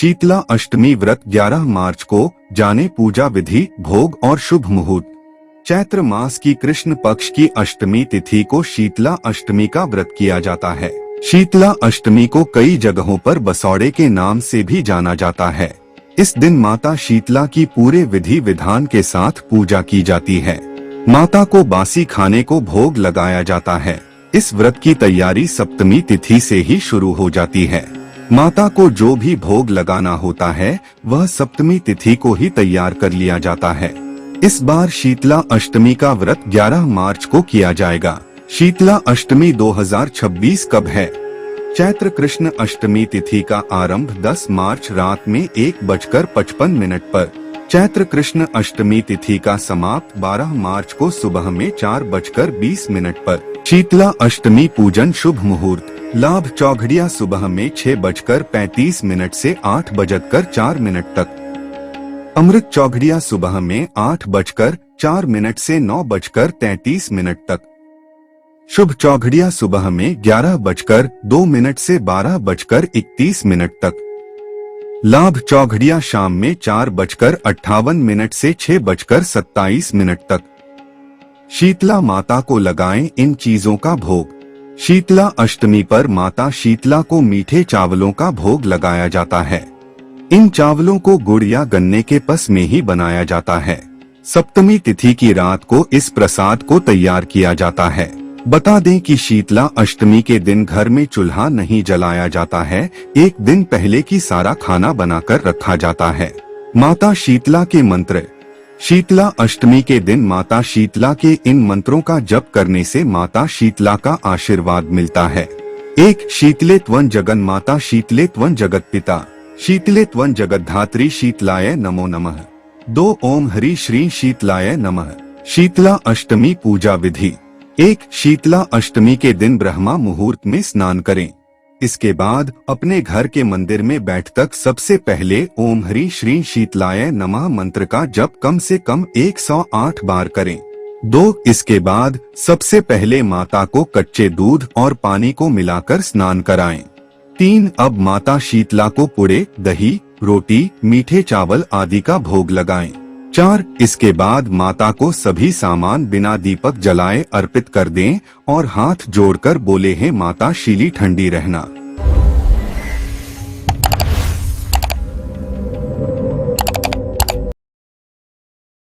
शीतला अष्टमी व्रत 11 मार्च को। जाने पूजा विधि, भोग और शुभ मुहूर्त। चैत्र मास की कृष्ण पक्ष की अष्टमी तिथि को शीतला अष्टमी का व्रत किया जाता है। शीतला अष्टमी को कई जगहों पर बसौड़े के नाम से भी जाना जाता है। इस दिन माता शीतला की पूरे विधि विधान के साथ पूजा की जाती है। माता को बासी खाने को भोग लगाया जाता है। इस व्रत की तैयारी सप्तमी तिथि से ही शुरू हो जाती है। माता को जो भी भोग लगाना होता है वह सप्तमी तिथि को ही तैयार कर लिया जाता है। इस बार शीतला अष्टमी का व्रत 11 मार्च को किया जाएगा। शीतला अष्टमी 2026 कब है? चैत्र कृष्ण अष्टमी तिथि का आरंभ 10 मार्च रात में 1:55 पर। चैत्र कृष्ण अष्टमी तिथि का समाप्त 12 मार्च को सुबह में 4:20 पर। शीतला अष्टमी पूजन शुभ मुहूर्त। लाभ चौघड़िया सुबह में 6:35 से 8:04 तक। अमृत चौघड़िया सुबह में 8:04 से 9:33 तक। शुभ चौघड़िया सुबह में 11:02 से 12:31 तक। लाभ चौघड़िया शाम में 4:58 से 6:27 तक। शीतला माता को लगाएं इन चीजों का भोग। शीतला अष्टमी पर माता शीतला को मीठे चावलों का भोग लगाया जाता है। इन चावलों को गुड़ या गन्ने के पस में ही बनाया जाता है। सप्तमी तिथि की रात को इस प्रसाद को तैयार किया जाता है। बता दें कि शीतला अष्टमी के दिन घर में चूल्हा नहीं जलाया जाता है। एक दिन पहले की सारा खाना बनाकर रखा जाता है। माता शीतला के मंत्र। शीतला अष्टमी के दिन माता शीतला के इन मंत्रों का जप करने से माता शीतला का आशीर्वाद मिलता है। 1 शीतले त्वं जगन माता शीतले त्वं जगत पिता शीतले त्वं जगद्धात्री शीतलाय नमो नमः। 2 ओम हरि श्री शीतलाय नमः। शीतला अष्टमी पूजा विधि। 1 शीतला अष्टमी के दिन ब्रह्मा मुहूर्त में स्नान करें। इसके बाद अपने घर के मंदिर में बैठकर सबसे पहले ओम हरि श्री शीतलाय नमः मंत्र का जप कम से कम 108 बार करें। 2 इसके बाद सबसे पहले माता को कच्चे दूध और पानी को मिलाकर स्नान कराएं। 3 अब माता शीतला को पुड़े, दही, रोटी, मीठे चावल आदि का भोग लगाएं। 4 इसके बाद माता को सभी सामान बिना दीपक जलाए अर्पित कर दें और हाथ जोड़कर बोले हैं माता शीली ठंडी रहना।